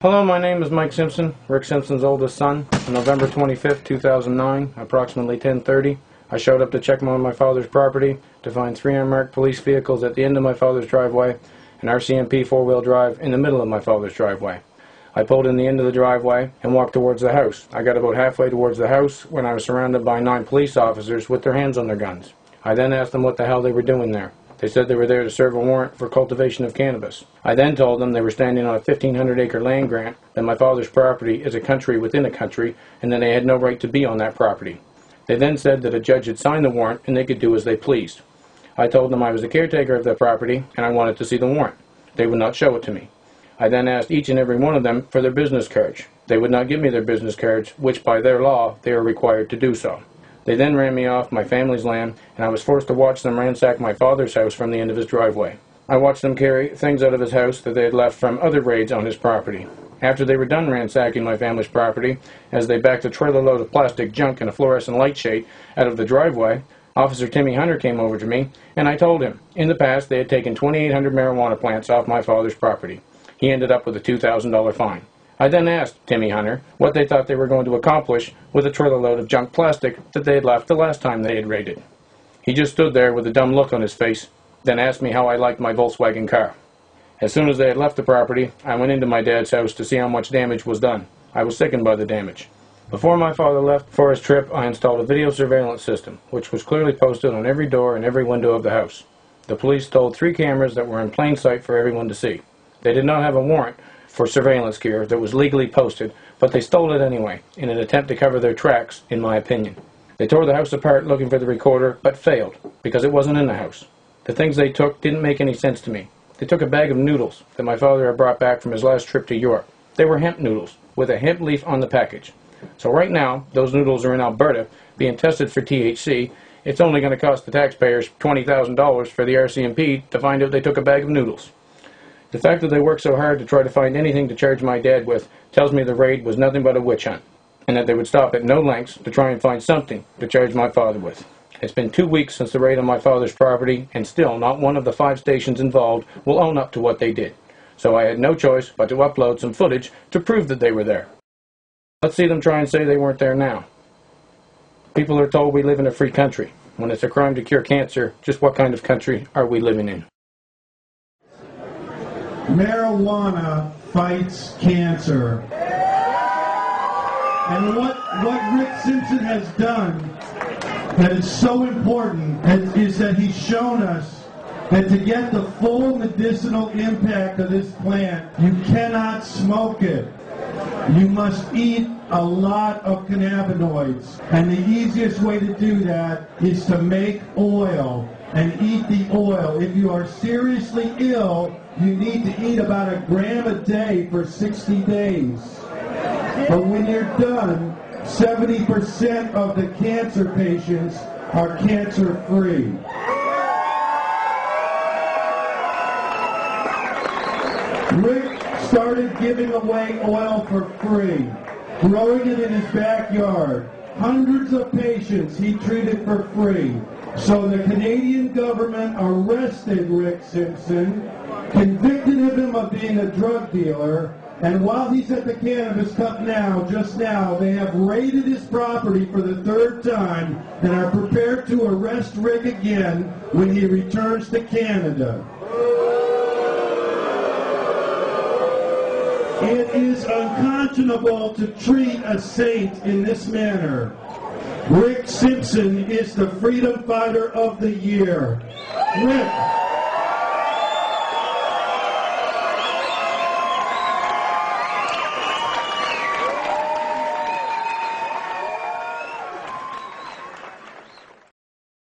Hello, my name is Mike Simpson, Rick Simpson's oldest son. On November 25th, 2009, approximately 10:30, I showed up to check on my father's property to find 3 unmarked police vehicles at the end of my father's driveway, an RCMP 4-wheel drive in the middle of my father's driveway. I pulled in the end of the driveway and walked towards the house. I got about halfway towards the house when I was surrounded by 9 police officers with their hands on their guns. I then asked them what the hell they were doing there. They said they were there to serve a warrant for cultivation of cannabis. I then told them they were standing on a 1,500-acre land grant, that my father's property is a country within a country, and that they had no right to be on that property. They then said that a judge had signed the warrant and they could do as they pleased. I told them I was the caretaker of the property and I wanted to see the warrant. They would not show it to me. I then asked each and every one of them for their business cards. They would not give me their business cards, which by their law they are required to do so. They then ran me off my family's land, and I was forced to watch them ransack my father's house from the end of his driveway. I watched them carry things out of his house that they had left from other raids on his property. After they were done ransacking my family's property, as they backed a trailer load of plastic junk and a fluorescent light shade out of the driveway, Officer Timmy Hunter came over to me, and I told him, in the past they had taken 2,800 marijuana plants off my father's property. He ended up with a $2,000 fine. I then asked Timmy Hunter what they thought they were going to accomplish with a trailer load of junk plastic that they had left the last time they had raided. He just stood there with a dumb look on his face, then asked me how I liked my Volkswagen car. As soon as they had left the property, I went into my dad's house to see how much damage was done. I was sickened by the damage. Before my father left for his trip, I installed a video surveillance system, which was clearly posted on every door and every window of the house. The police stole 3 cameras that were in plain sight for everyone to see. They did not have a warrant for surveillance gear that was legally posted, but they stole it anyway, in an attempt to cover their tracks, in my opinion. They tore the house apart looking for the recorder, but failed, because it wasn't in the house. The things they took didn't make any sense to me. They took a bag of noodles that my father had brought back from his last trip to Europe. They were hemp noodles, with a hemp leaf on the package. So right now, those noodles are in Alberta, being tested for THC. It's only going to cost the taxpayers $20,000 for the RCMP to find out they took a bag of noodles. The fact that they worked so hard to try to find anything to charge my dad with tells me the raid was nothing but a witch hunt, and that they would stop at no lengths to try and find something to charge my father with. It's been 2 weeks since the raid on my father's property, and still not one of the 5 stations involved will own up to what they did. So I had no choice but to upload some footage to prove that they were there. Let's see them try and say they weren't there now. People are told we live in a free country. When it's a crime to cure cancer, just what kind of country are we living in? Marijuana fights cancer. And what Rick Simpson has done that is so important is that he's shown us that to get the full medicinal impact of this plant, you cannot smoke it. You must eat a lot of cannabinoids. And the easiest way to do that is to make oil and eat the oil. If you are seriously ill, you need to eat about 1 gram a day for 60 days. But when you're done, 70% of the cancer patients are cancer-free. Rick started giving away oil for free, growing it in his backyard. Hundreds of patients he treated for free. So the Canadian government arrested Rick Simpson, convicted him of being a drug dealer, and while he's at the Cannabis Cup now, just now, they have raided his property for the 3rd time and are prepared to arrest Rick again when he returns to Canada. It is unconscionable to treat a saint in this manner. Rick Simpson is the Freedom Fighter of the Year. Rick.